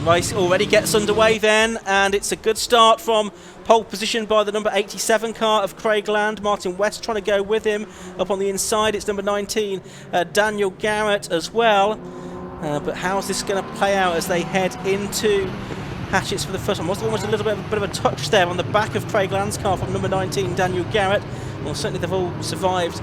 Race already gets underway then, and it's a good start from pole position by the number 87 car of Craig Land. Martin West trying to go with him. Up on the inside, it's number 19, Daniel Garrett as well. But how's this going to play out as they head into Hatchets for the first time? Was almost a little bit of a touch there on the back of Craig Land's car from number 19, Daniel Garrett. Well, certainly they've all survived.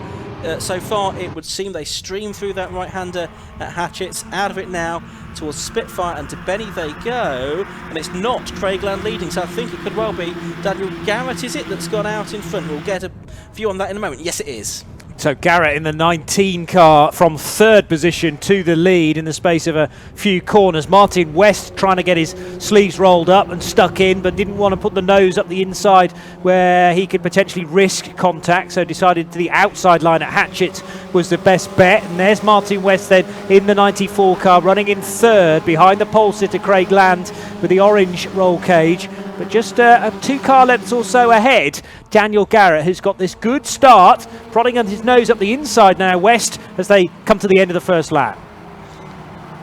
So far, it would seem they stream through that right-hander at Hatchets. Out of it now towards Spitfire, and to Benny they go. And it's not Craig Land leading, so I think it could well be Daniel Garrett, is it, that's gone out in front? We'll get a view on that in a moment. Yes, it is. So Garrett in the 19 car from third position to the lead in the space of a few corners. Martin West trying to get his sleeves rolled up and stuck in, but didn't want to put the nose up the inside where he could potentially risk contact, so decided the outside line at Hatchet was the best bet. And there's Martin West then in the 94 car running in third behind the pole sitter Craig Land with the orange roll cage. But just 2 car lengths or so ahead, Daniel Garrett, who's got this good start, prodding his nose up the inside now, West, as they come to the end of the first lap.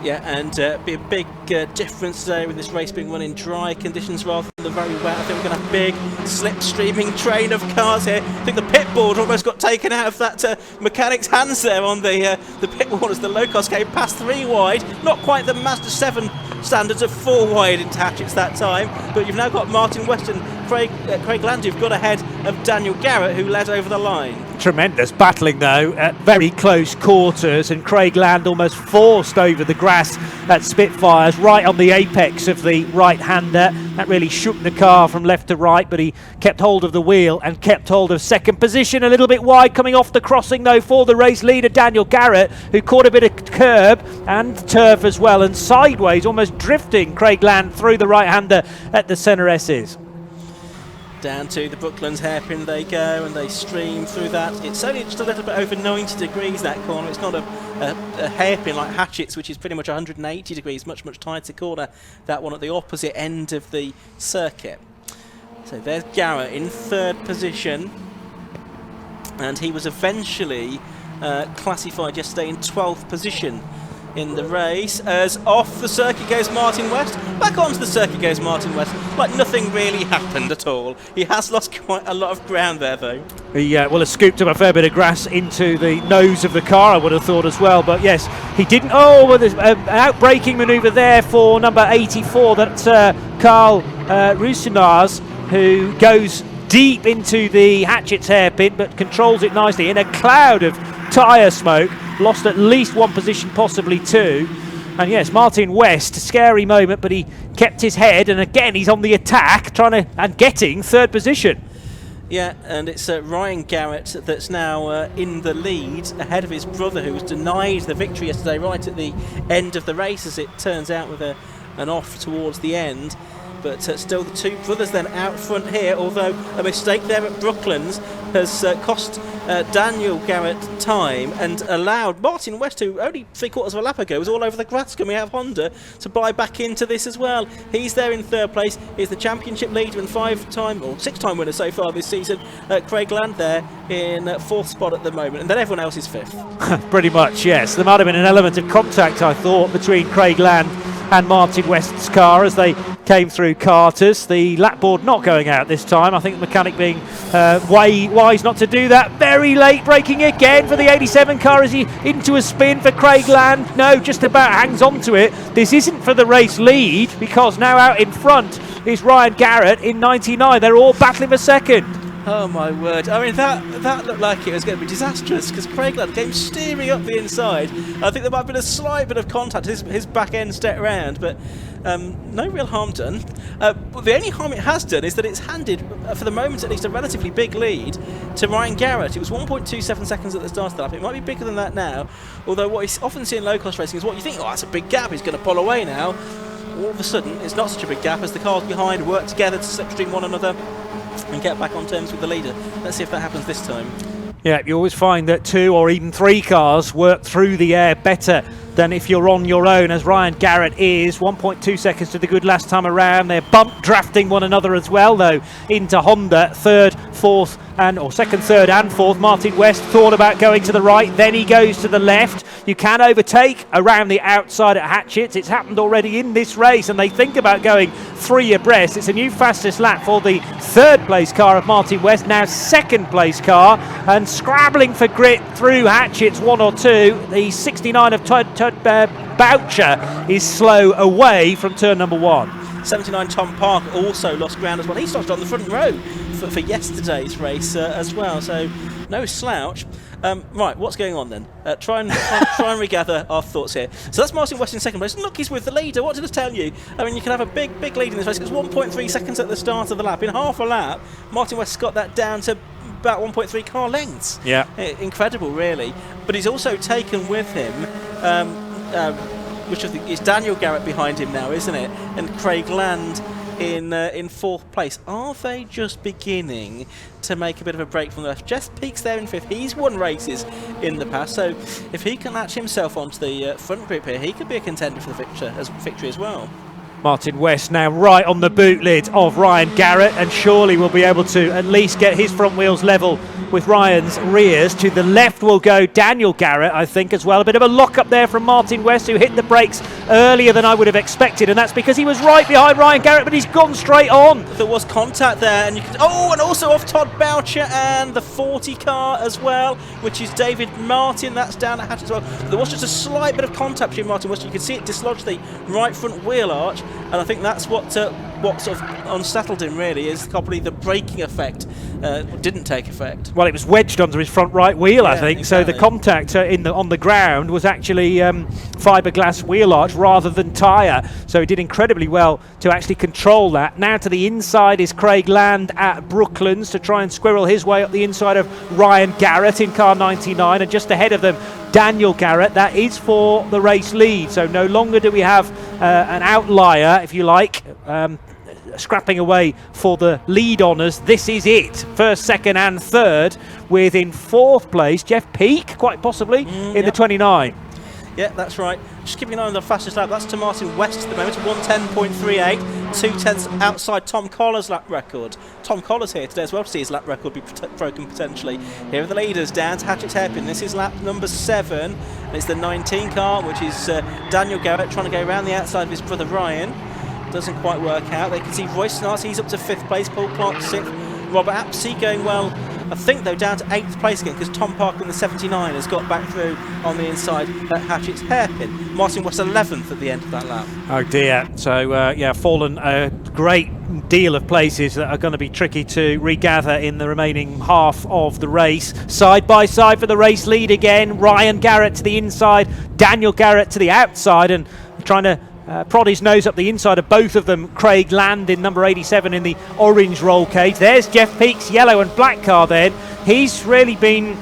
Yeah, and be a big difference today with this race being run in dry conditions rather than the very wet. I think we're going to have a big slipstreaming train of cars here. I think the pit board almost got taken out of that mechanic's hands there on the pit wall as the Locost came past 3 wide. Not quite the Mazda 7 standards of 4 wide into Hatchets that time, but you've now got Martin West and Craig Land who've got ahead of Daniel Garrett, who led over the line. Tremendous battling though at very close quarters, and Craig Land almost forced over the grass at Spitfires right on the apex of the right-hander. That really shook the car from left to right, but he kept hold of the wheel and kept hold of second position. A little bit wide coming off the crossing though for the race leader Daniel Garrett, who caught a bit of curb and turf as well, and sideways almost drifting Craig Land through the right-hander at the centre S's. Down to the Brooklands hairpin they go, and they stream through that. It's only just a little bit over 90 degrees that corner. It's not a hairpin like Hatchets, which is pretty much 180 degrees, much tighter corner. That one at the opposite end of the circuit. So there's Garrett in third position, and he was eventually classified yesterday in 12th position in the race, as off the circuit goes Martin West. Back onto the circuit goes Martin West, like nothing really happened at all. He has lost quite a lot of ground there though. He well, has scooped up a fair bit of grass into the nose of the car, I would have thought as well, but yes, he didn't. Oh, well, there's an out-braking manoeuvre there for number 84, that's Carl Rusinars, who goes deep into the Hatchet's hairpin, but controls it nicely in a cloud of tyre smoke. Lost at least 1 position, possibly 2. And yes, Martin West, scary moment, but he kept his head, and again he's on the attack, trying to and getting third position. Yeah, and it's Ryan Garrett that's now in the lead, ahead of his brother, who was denied the victory yesterday right at the end of the race, as it turns out, with an off towards the end. But still the 2 brothers then out front here, although a mistake there at Brooklands has cost Daniel Garrett time and allowed Martin West, who only 3/4 of a lap ago was all over the grass coming out of Honda, to buy back into this as well. He's there in third place. He's the championship leader and 5-time or 6-time winner so far this season. Craig Land there in 4th spot at the moment, and then everyone else is 5th. Pretty much, yes. There might have been an element of contact, I thought, between Craig Land and Martin West's car as they came through Carter's. The lap board not going out this time. I think the mechanic being wise not to do that. Very late braking again for the 87 car. Is he into a spin for Craig Land? No, just about hangs on to it. This isn't for the race lead, because now out in front is Ryan Garrett in 99. They're all battling for second. Oh my word. I mean, that looked like it was going to be disastrous, because Craig Land came steering up the inside. I think there might have been a slight bit of contact. His back end stepped around, but no real harm done. The only harm it has done is that it's handed, for the moment at least, a relatively big lead to Ryan Garrett. It was 1.27 seconds at the start of the lap. It might be bigger than that now, although what you often see in low-cost racing is what you think, oh, that's a big gap, he's going to pull away now. All of a sudden, it's not such a big gap as the cars behind work together to slipstream one another and get back on terms with the leader. Let's see if that happens this time. Yeah, you always find that 2 or even 3 cars work through the air better than if you're on your own, as Ryan Garrett is. 1.2 seconds to the good last time around. They're bump drafting one another as well, though, into Honda. Third fourth or second, third and fourth. Martin West thought about going to the right, then he goes to the left. You can overtake around the outside at Hatchetts. It's happened already in this race, and they think about going 3 abreast. It's a new fastest lap for the third place car of Martin West, now second place car, and scrabbling for grit through Hatchetts 1 or 2. The 69 of Boucher is slow away from turn number 1. 79 Tom Park also lost ground as well. He started on the front row for yesterday's race as well, so no slouch. Right, what's going on then? Try and regather our thoughts here. So that's Martin West in second place. Look, he's with the leader. What did I tell you? I mean, you can have a big lead in this race. It's 1.3 seconds at the start of the lap. In half a lap, Martin West's got that down to about 1.3 car lengths. Yeah, incredible, really. But he's also taken with him. It's Daniel Garrett behind him now, isn't it? And Craig Land in fourth place. Are they just beginning to make a bit of a break from the left? Jeff Peak's there in fifth. He's won races in the past, so if he can latch himself onto the front group here, he could be a contender for the victory as well. Martin West now right on the boot lid of Ryan Garrett, and surely will be able to at least get his front wheels level with Ryan's rears. To the left will go Daniel Garrett, I think, as well. A bit of a lock-up there from Martin West, who hit the brakes earlier than I would have expected, and that's because he was right behind Ryan Garrett, but he's gone straight on. There was contact there, and you could, and also off Todd Boucher and the 40 car as well, which is David Martin. That's down at Hatch as well. There was just a slight bit of contact between Martin West. You could see it dislodge the right front wheel arch, and I think that's what sort of unsettled him, really, is probably the braking effect didn't take effect. Well, it was wedged under his front right wheel, I think. Exactly. So the contact on the ground was actually fiberglass wheel arch rather than tyre. So he did incredibly well to actually control that. Now to the inside is Craig Land at Brooklands to try and squirrel his way up the inside of Ryan Garrett in car 99, and just ahead of them Daniel Garrett. That is for the race lead, so no longer do we have an outlier, if you like, scrapping away for the lead honours. This is it, first, second and third, with in fourth place Jeff Peak, quite possibly, in the 29. Yeah, that's right. Just keeping an eye on the fastest lap. That's to Martin West at the moment, 1:10.38, 2/10 outside Tom Collar's lap record. Tom Collar's here today as well to see his lap record be broken potentially. Here are the leaders, down to Hatchetts Hairpin. This is lap number 7, and it's the 19 car, which is Daniel Garrett trying to go around the outside of his brother Ryan. Doesn't quite work out. They can see Royce Snarts, he's up to 5th place, Paul Clark 6th. Robert Apsey going well, I think, though, down to 8th place again, because Tom Parker in the 79 has got back through on the inside at Hatchetts Hairpin. Martin West 11th at the end of that lap. Oh dear. So fallen a great deal of places that are going to be tricky to regather in the remaining half of the race. Side by side for the race lead again. Ryan Garrett to the inside, Daniel Garrett to the outside, and trying to prod his nose up the inside of both of them. Craig Land in number 87 in the orange roll cage. There's Jeff Peak's yellow and black car then. He's really been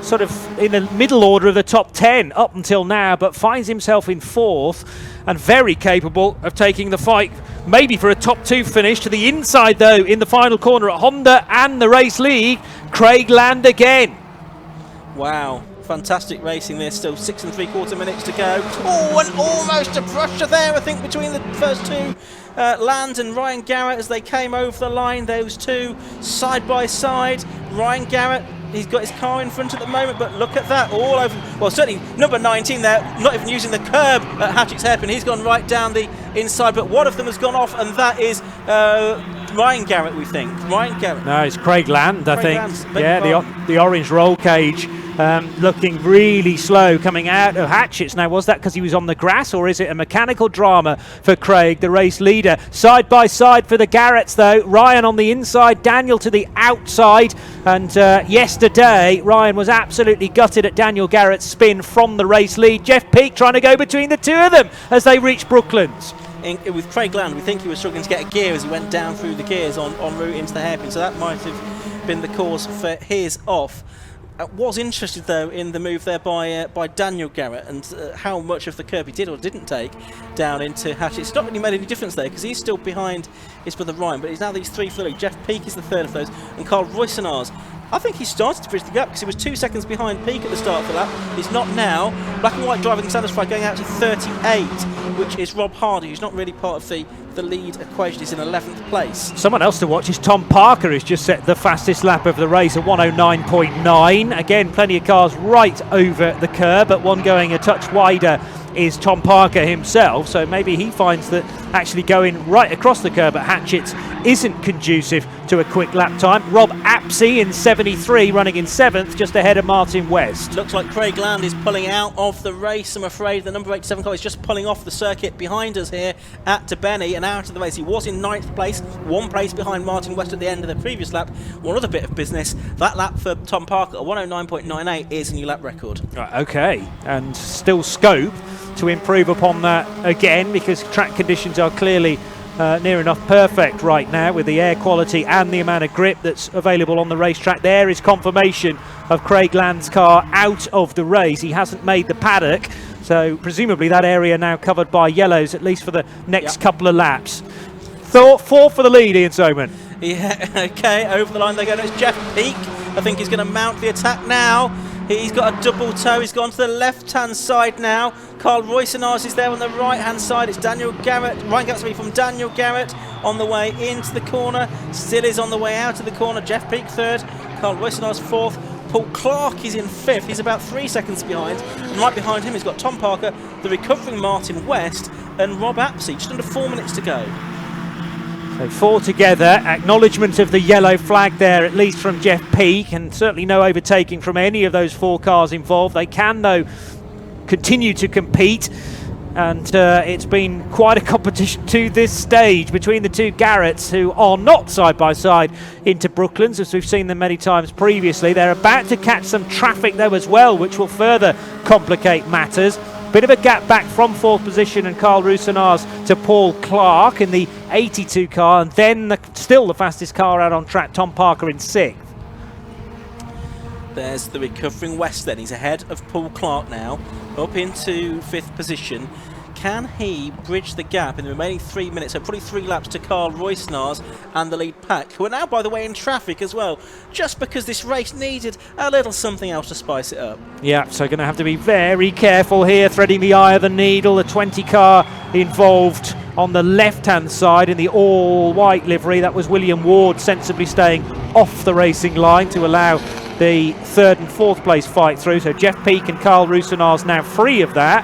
sort of in the middle order of the top 10 up until now, but finds himself in fourth and very capable of taking the fight maybe for a top 2 finish. To the inside though, in the final corner at Honda and the race lead, Craig Land again. Wow. Fantastic racing there, still 6 3/4 minutes to go. And almost a brusher there, I think, between the first two, Land and Ryan Garrett, as they came over the line. Those two side by side. Ryan Garrett, he's got his car in front at the moment, but look at that, all over. Well, certainly number 19 there, not even using the curb at Hatchetts Hairpin. He's gone right down the inside, but one of them has gone off, and that is Ryan Garrett, we think. Ryan Garrett. No, it's Craig Land, I think. Yeah, the orange roll cage. Looking really slow coming out of Hatchetts. Now, was that because he was on the grass, or is it a mechanical drama for Craig, the race leader? Side by side for the Garretts, though. Ryan on the inside, Daniel to the outside. And yesterday, Ryan was absolutely gutted at Daniel Garrett's spin from the race lead. Jeff Peak trying to go between the two of them as they reach Brooklands. With Craig Land, we think he was struggling to get a gear as he went down through the gears en route into the hairpin, so that might have been the cause for his off. Was interested though in the move there by Daniel Garrett, and how much of the curb he did or didn't take down into Hatchetts. It's not really made any difference there, because he's still behind his brother Ryan, but he's now these 3 for the league. Jeff Peak is the 3rd of those, and Carl Roysenars I think he started to bridge the gap because he was 2 seconds behind Peak at the start of the lap. He's not now. Black and white driving satisfied, going out to 38, which is Rob Hardy, who's not really part of the lead equation. He's in 11th place. Someone else to watch is Tom Parker, who's just set the fastest lap of the race at 109.9. Again, plenty of cars right over the curb, but one going a touch wider is Tom Parker himself, so maybe he finds that actually going right across the curb at Hatchett's isn't conducive to a quick lap time. Rob Apsey in 73, running in 7th, just ahead of Martin West. Looks like Craig Land is pulling out of the race, I'm afraid. The number 87 car is just pulling off the circuit behind us here at Benny and out of the race. He was in 9th place, 1 place behind Martin West at the end of the previous lap. One other bit of business, that lap for Tom Parker at 109.98 is a new lap record. Right, okay, and still scope to improve upon that again, because track conditions are clearly near enough perfect right now with the air quality and the amount of grip that's available on the racetrack. There is confirmation of Craig Land's car out of the race. He hasn't made the paddock, so presumably that area now covered by yellows, at least for the next couple of laps. Fourth for the lead, Ian Soman. Yeah, okay, over the line they go. It's Jeff Peak. I think he's going to mount the attack now. He's got a double toe. He's gone to the left-hand side now. Carl Roysenars is there on the right-hand side. It's Daniel Garrett. Ryan Gatsby from Daniel Garrett on the way into the corner. Still is on the way out of the corner. Jeff Peak 3rd. Carl Roysenars 4th. Paul Clark is in 5th. He's about 3 seconds behind. And right behind him he's got Tom Parker, the recovering Martin West, and Rob Apsey. Just under 4 minutes to go. So 4 together, acknowledgement of the yellow flag there, at least from Jeff Peak, and certainly no overtaking from any of those 4 cars involved. They can, though, continue to compete, and it's been quite a competition to this stage between the 2 Garretts, who are not side by side into Brooklands, as we've seen them many times previously. They're about to catch some traffic though as well, which will further complicate matters. Bit of a gap back from 4th position and Carl Roysenars to Paul Clark in the 82 car, and then still the fastest car out on track, Tom Parker in 6th. There's the recovering West then. He's ahead of Paul Clark now, up into 5th position. Can he bridge the gap in the remaining 3 minutes? So probably 3 laps to Carl Roysenars and the lead pack, who are now, by the way, in traffic as well, just because this race needed a little something else to spice it up. Yeah, so going to have to be very careful here, threading the eye of the needle. The 20 car involved on the left-hand side in the all-white livery. That was William Ward sensibly staying off the racing line to allow the 3rd and 4th place fight through. So Jeff Peak and Carl Roysenars now free of that,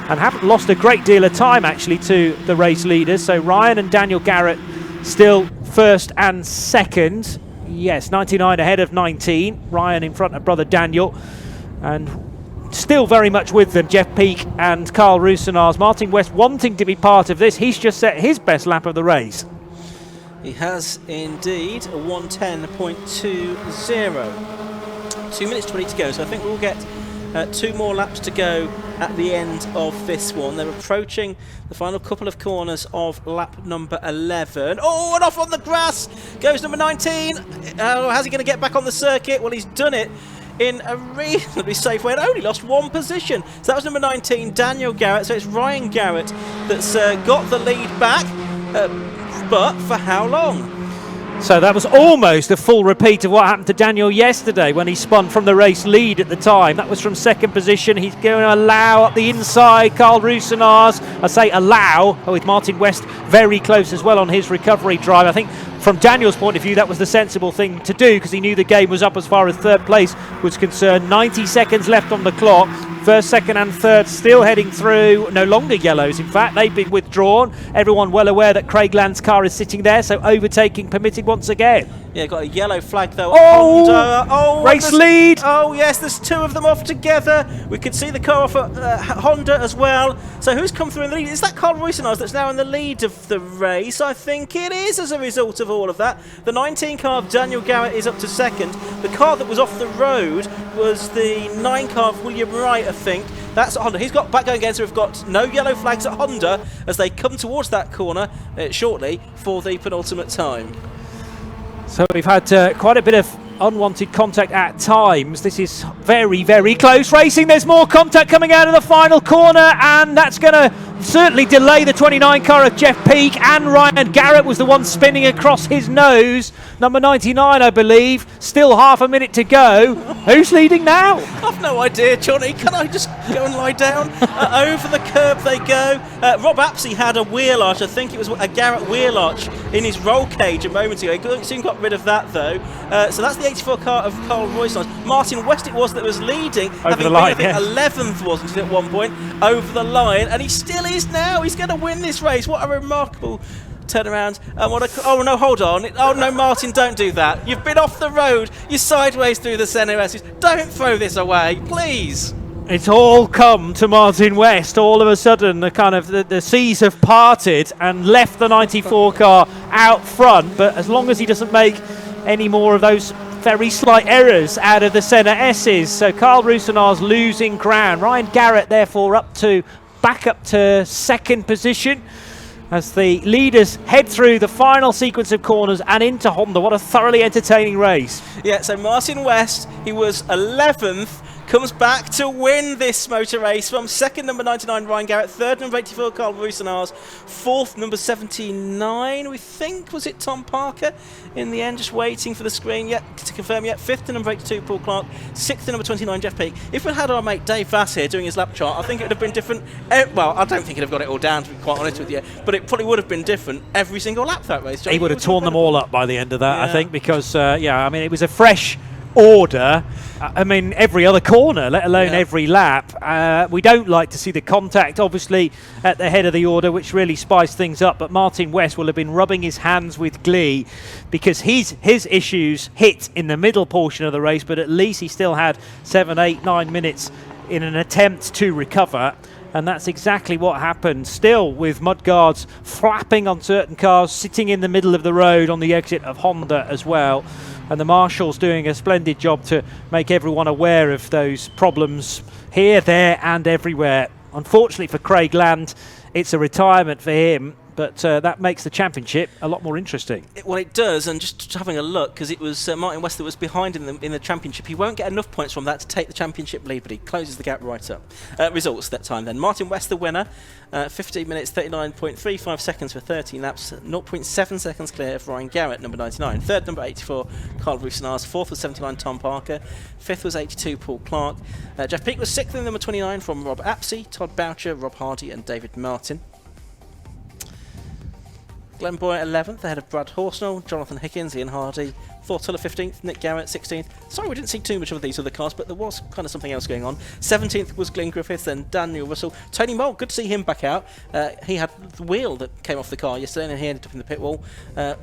and haven't lost a great deal of time actually to the race leaders. So Ryan and Daniel Garrett still 1st and 2nd. Yes, 99 ahead of 19. Ryan in front of brother Daniel, and still very much with them, Jeff Peak and Carl Roysenars. Martin West wanting to be part of this. He's just set his best lap of the race. He has indeed, a 110.20. 2 minutes 20 to go, so I think we'll get 2 more laps to go at the end of this one. They're approaching the final couple of corners of lap number 11. Oh, and off on the grass goes number 19. How's he going to get back on the circuit? Well, he's done it in a reasonably safe way and only lost 1 position. So that was number 19, Daniel Garrett. So it's Ryan Garrett that's got the lead back, but for how long? So that was almost a full repeat of what happened to Daniel yesterday when he spun from the race lead at the time. That was from 2nd position. He's going to allow up the inside. Carl Roysenars, I say allow, with Martin West very close as well on his recovery drive. I think from Daniel's point of view, that was the sensible thing to do, because he knew the game was up as far as 3rd place was concerned. 90 seconds left on the clock. 1st, 2nd and 3rd still heading through, no longer yellows in fact, they've been withdrawn. Everyone well aware that Craig Land's car is sitting there, so overtaking permitted once again. Yeah, got a yellow flag though. Oh, Honda. Oh, race lead. Oh yes, there's 2 of them off together. We could see the car off at Honda as well. So who's come through in the lead? Is that Carl Roysenars that's now in the lead of the race? I think it is, as a result of all of that. The 19 car of Daniel Garrett is up to 2nd. The car that was off the road was the 9 car of William Wright, I think. That's at Honda. He's got back going again, so we've got no yellow flags at Honda as they come towards that corner shortly for the penultimate time. So we've had quite a bit of unwanted contact at times. This is very, very close racing. There's more contact coming out of the final corner, and that's going to certainly delay the 29 car of Jeff Peake, and Ryan Garrett was the one spinning across his nose. Number 99, I believe. Still half a minute to go. Who's leading now? I've no idea, Johnny. Can I just go and lie down? Over the curb they go. Rob Apsey had a wheel arch. I think it was a Garrett wheel arch in his roll cage a moment ago. He soon got rid of that, though. So that's the 84 car of Carl Royston. Martin West it was that was leading. Over the line, been, I think 11th, wasn't he, at one point, over the line. And he still is now. He's going to win this race. What a remarkable turnaround. Oh no, hold on. Oh no, Martin, don't do that. You've been off the road. You're sideways through the CNOS. Don't throw this away, please. It's all come to Martin West. All of a sudden, the seas have parted and left the 94 car out front. But as long as he doesn't make any more of those very slight errors out of the centre S's, so Carl Roussillon's losing ground. Ryan Garrett, therefore, back up to second position as the leaders head through the final sequence of corners and into Honda. What a thoroughly entertaining race. Yeah, so Martin West, he was 11th, comes back to win this motor race from second, number 99, Ryan Garrett, third, number 84, Carl Roussillon, fourth, number 79, we think, was it Tom Parker? In the end, just waiting for the screen to confirm yet. Fifth to number 82, Paul Clark. Sixth to number 29, Jeff Peake. If we had our mate Dave Vass here doing his lap chart, I think it would have been different. Well, I don't think he'd have got it all down, to be quite honest with you, but it probably would have been different every single lap that race. He would have torn them all up by the end of that, I think, because, it was a fresh order. I mean, every other corner, let alone every lap. We don't like to see the contact, obviously, at the head of the order, which really spiced things up. But Martin West will have been rubbing his hands with glee because his issues hit in the middle portion of the race, but at least he still had 7, 8, 9 minutes in an attempt to recover. And that's exactly what happened. Still with mudguards flapping on certain cars, sitting in the middle of the road on the exit of Honda as well. And the marshals doing a splendid job to make everyone aware of those problems here, there and everywhere. Unfortunately for Craig Land, it's a retirement for him, but that makes the championship a lot more interesting. Well, it does, and just having a look, because it was Martin West that was behind in the championship. He won't get enough points from that to take the championship lead, but he closes the gap right up. Results that time then. Martin West the winner, 15 minutes 39.35 seconds for 13 laps, 0.7 seconds clear of Ryan Garrett, number 99. Third, number 84, Carl Roussillon. Fourth was 79, Tom Parker. Fifth was 82, Paul Clark. Jeff Peake was sixth in number 29 from Rob Apsey, Todd Boucher, Rob Hardy and David Martin. Glenn Boyer 11th, ahead of Brad Horsnell, Jonathan Higgins, Ian Hardy, Thor Tuller 15th, Nick Garrett 16th. Sorry we didn't see too much of these other cars, but there was kind of something else going on. 17th was Glenn Griffiths, then Daniel Russell. Tony Moll, good to see him back out. He had the wheel that came off the car yesterday and he ended up in the pit wall.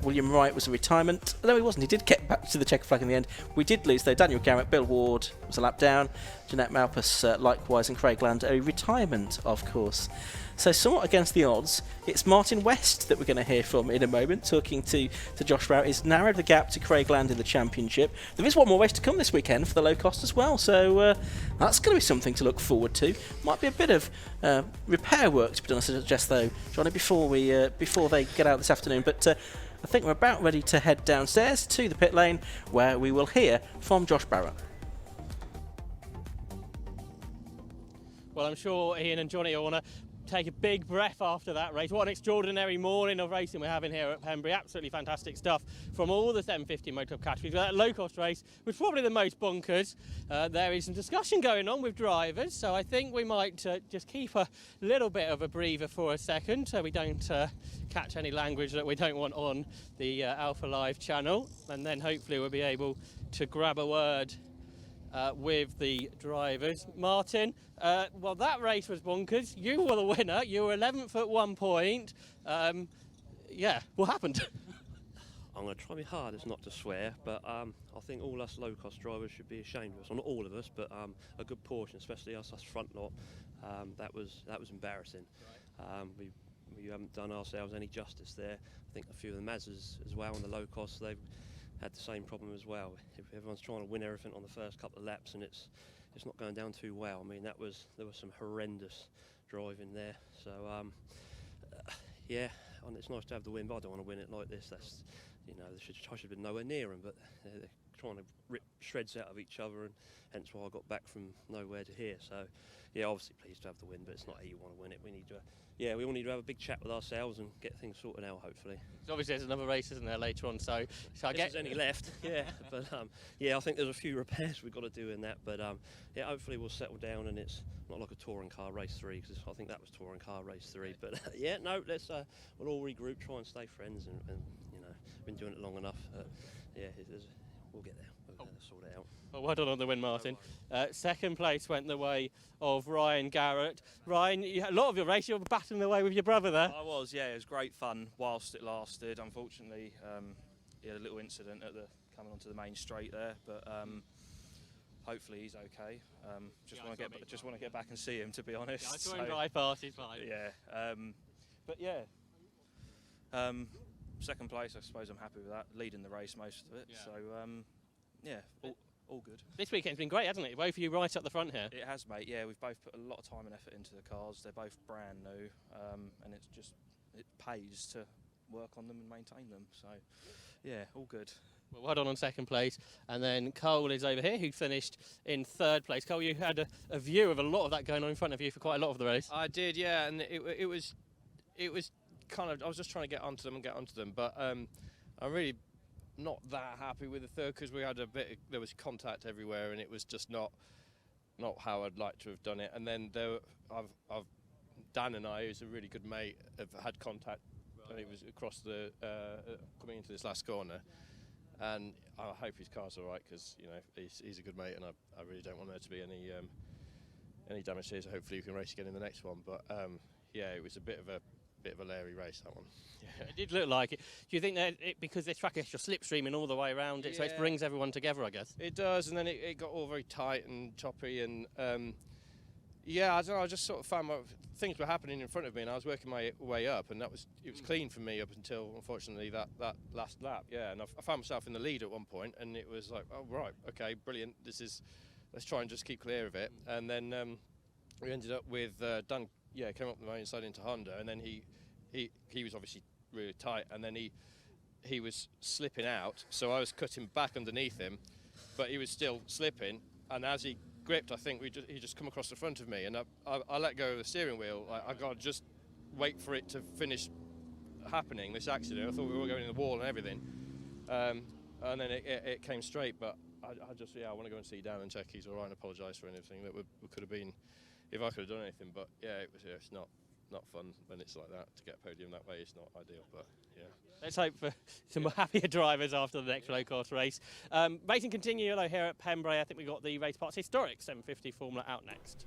William Wright was a retirement. No, he wasn't. He did get back to the checker flag in the end. We did lose, though. Daniel Garrett, Bill Ward was a lap down. Jeanette Malpas likewise, and Craig Land a retirement, of course. So somewhat against the odds, it's Martin West that we're going to hear from in a moment, talking to Josh Barrett. He's narrowed the gap to Craig Land in the championship. There is one more race to come this weekend for the Locost as well, so that's going to be something to look forward to. Might be a bit of repair work to be done, I suggest, though, Johnny, before they get out this afternoon. But I think we're about ready to head downstairs to the pit lane, where we will hear from Josh Barrett. Well, I'm sure Ian and Johnny will want to take a big breath after that race. What an extraordinary morning of racing we're having here at Pembrey. Absolutely fantastic stuff from all the 750 motor categories. That low-cost race was probably the most bonkers. There is some discussion going on with drivers, so I think we might just keep a little bit of a breather for a second so we don't catch any language that we don't want on the Alpha Live channel, and then hopefully we'll be able to grab a word with the drivers. Martin, well, that race was bonkers. You were the winner. You were 11th at one point. Yeah, what happened? I'm going to try my hardest not to swear, but I think all us low-cost drivers should be ashamed of us. Well, not all of us, but a good portion, especially us front lot. That was embarrassing. Right. We haven't done ourselves any justice there. I think a few of the Mazdas as well on the low-cost, they've had the same problem as well. If everyone's trying to win everything on the first couple of laps and it's not going down too well. I mean, there was some horrendous driving there. So yeah, and it's nice to have the win, but I don't want to win it like this. That's, you know, I should have been nowhere near them, but they're trying to rip shreds out of each other, and hence why I got back from nowhere to here. So, yeah, obviously pleased to have the win, but it's not how you want to win it. We need to, we all need to have a big chat with ourselves and get things sorted out, hopefully. So obviously there's another race, isn't there, later on? So I If get there's any left, yeah. But I think there's a few repairs we've got to do in that. But hopefully we'll settle down and it's not like a touring car race 3, because I think that was touring car race 3. But let's we'll all regroup, try and stay friends, and been doing it long enough. We'll get there. We'll sort it out. Well done on the win, Martin. Second place went the way of Ryan Garrett. Ryan, you had a lot of your race, you were battling away with your brother there. I was, yeah. It was great fun whilst it lasted. Unfortunately, he had a little incident coming onto the main straight there, but hopefully he's okay. Just want to get back and see him, to be honest. Yeah, I saw him drive past, he's fine. Yeah, second place. I suppose I'm happy with that. Leading the race most of it. Yeah. So all good. This weekend's been great, hasn't it? Both of you right up the front here. It has, mate. Yeah, we've both put a lot of time and effort into the cars. They're both brand new, and it pays to work on them and maintain them. So, yeah, all good. Well done on second place. And then Cole is over here, who finished in third place. Cole, you had a view of a lot of that going on in front of you for quite a lot of the race. I did, yeah, and it was kind of, I was just trying to get onto them, but I'm really not that happy with the third, because we had there was contact everywhere, and it was just not how I'd like to have done it. And then Dan and I, who's a really good mate, have had contact, and it was across the coming into this last corner. And I hope his car's all right, because he's a good mate, and I really don't want there to be any damage here. So hopefully we can race again in the next one. But it was a bit of a Larry race, that one. Yeah. It did look like it. Do you think that because this track is just slipstreaming all the way around it, so it brings everyone together, I guess? It does, and then it got all very tight and choppy, and I don't know, I just sort of found things were happening in front of me, and I was working my way up, and it was clean for me up until, unfortunately, that last lap. Yeah, and I found myself in the lead at one point, and it was like, oh right, okay, brilliant. Let's try and just keep clear of it. And then we ended up with Dan. Yeah, came up the main side into Honda, and then he was obviously really tight, and then he was slipping out, so I was cutting back underneath him, but he was still slipping, and as he gripped, I think he just come across the front of me, and I let go of the steering wheel. I got to just wait for it to finish happening, this accident. I thought we were going in the wall and everything, and then it came straight, but I want to go and see Dan and check he's all right and apologise for anything that could have been, if I could have done anything. But it's not fun when it's like that. To get a podium that way is not ideal, but yeah. Let's hope for some happier drivers after the next Locost race. Racing continue here at Pembrey. I think we've got the Race Parts Historic 750 Formula out next.